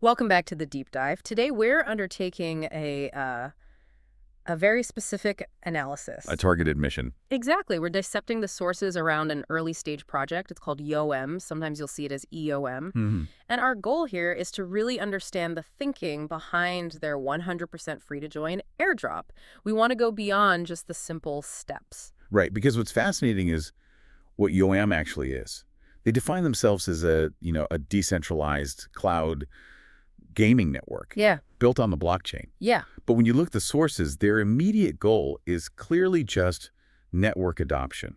Welcome back to the deep dive. Today we're undertaking a very specific A analysis. targeted mission. Exactly. We're dissecting the sources around an early stage project. It's called YOM. Sometimes you'll see it as EOM. Hmm. And our goal here is to really understand the thinking behind their 100% free to join airdrop. We want to go beyond just the simple steps. Right, because what's fascinating is what YOM actually is. They define themselves as a decentralized cloud gaming network Yeah. built on the blockchain. Yeah. But when you look at the sources, their immediate goal is clearly just network adoption.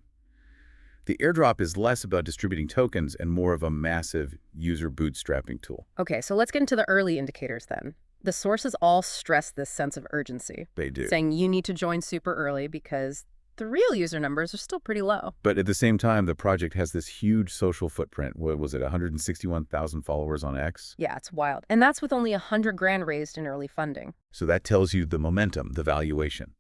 The airdrop is less about distributing tokens and more of a massive user bootstrapping tool. Okay, so let's get into the early indicators then. The sources all stress this sense of urgency, They do. saying you need to join super early because the real user numbers are still pretty low. But at the same time, the project has this huge social footprint. What was it, 161,000 followers on X? Yeah, it's wild. And that's with only 100 grand raised in early funding. So that tells you the momentum, the valuation.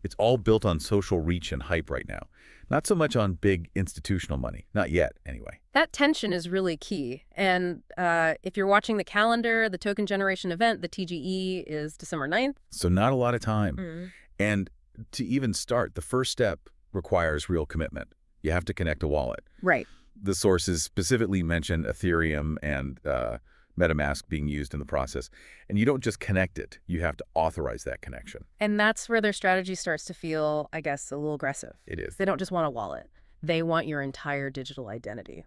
It's all built on social reach and hype right now. Not so much on big institutional money. Not yet, anyway. That tension is really key. And if you're watching the calendar, the token generation event, the TGE, is December 9th. So not a lot of time. Mm. And to even start, the first step requires real commitment. You have to connect a wallet. Right. The sources specifically mention Ethereum and MetaMask being used in the process. And you don't just connect it. You have to authorize that connection. And that's where their strategy starts to feel, I guess, a little aggressive. It is. They don't just want a wallet. They want your entire digital identity.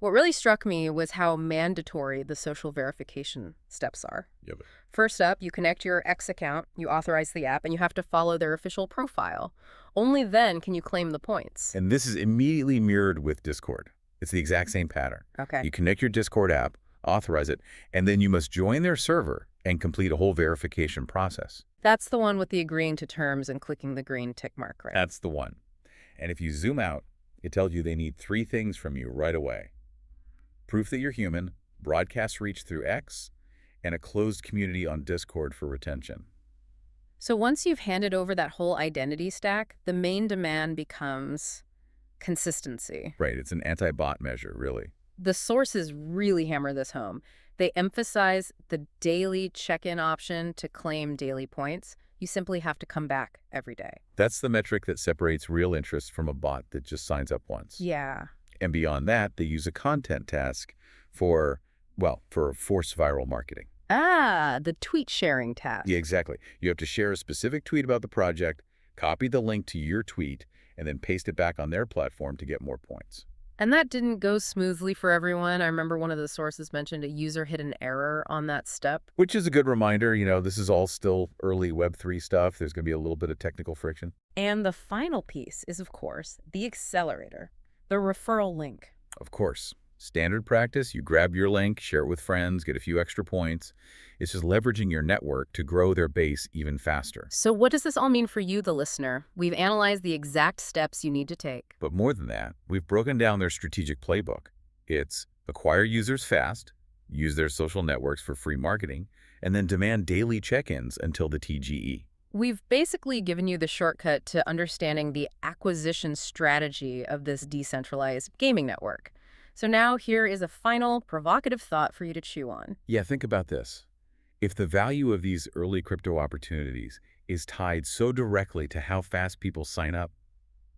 What really struck me was how mandatory the social verification steps are. Yep. First up, you connect your X account, you authorize the app, and you have to follow their official profile. Only then can you claim the points. And this is immediately mirrored with Discord. It's the exact same pattern. Okay. You connect your Discord app, authorize it, and then you must join their server and complete a whole verification process. That's the one with the agreeing to terms and clicking the green tick mark, right? That's the one. And if you zoom out, it tells you they need 3 things from you right away. Proof that you're human, broadcast reach through X, and a closed community on Discord for retention. So once you've handed over that whole identity stack, the main demand becomes consistency. Right, it's an anti-bot measure, really. The sources really hammer this home. They emphasize the daily check-in option to claim daily points. You simply have to come back every day. That's the metric that separates real interest from a bot that just signs up once. Yeah. And beyond that, they use a content task for forced viral marketing. Ah, the tweet sharing task. Yeah, exactly. You have to share a specific tweet about the project, copy the link to your tweet, and then paste it back on their platform to get more points. And that didn't go smoothly for everyone. I remember one of the sources mentioned a user hit an error on that step. Which is a good reminder, this is all still early Web3 stuff. There's going to be a little bit of technical friction. And the final piece is, of course, the accelerator, the referral link. Of course. Standard practice, you grab your link, share it with friends, get a few extra points. It's just leveraging your network to grow their base even faster. So what does this all mean for you, the listener? We've analyzed the exact steps you need to take. But more than that, we've broken down their strategic playbook. It's acquire users fast, use their social networks for free marketing, and then demand daily check-ins until the TGE. We've basically given you the shortcut to understanding the acquisition strategy of this decentralized gaming network. So now here is a final provocative thought for you to chew on. Yeah, think about this. If the value of these early crypto opportunities is tied so directly to how fast people sign up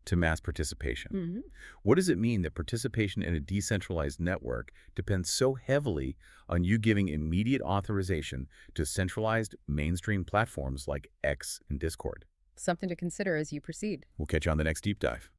to mass participation, what does it mean that participation in a decentralized network depends so heavily on you giving immediate authorization to centralized mainstream platforms like X and Discord? Something to consider as you proceed. We'll catch you on the next deep dive.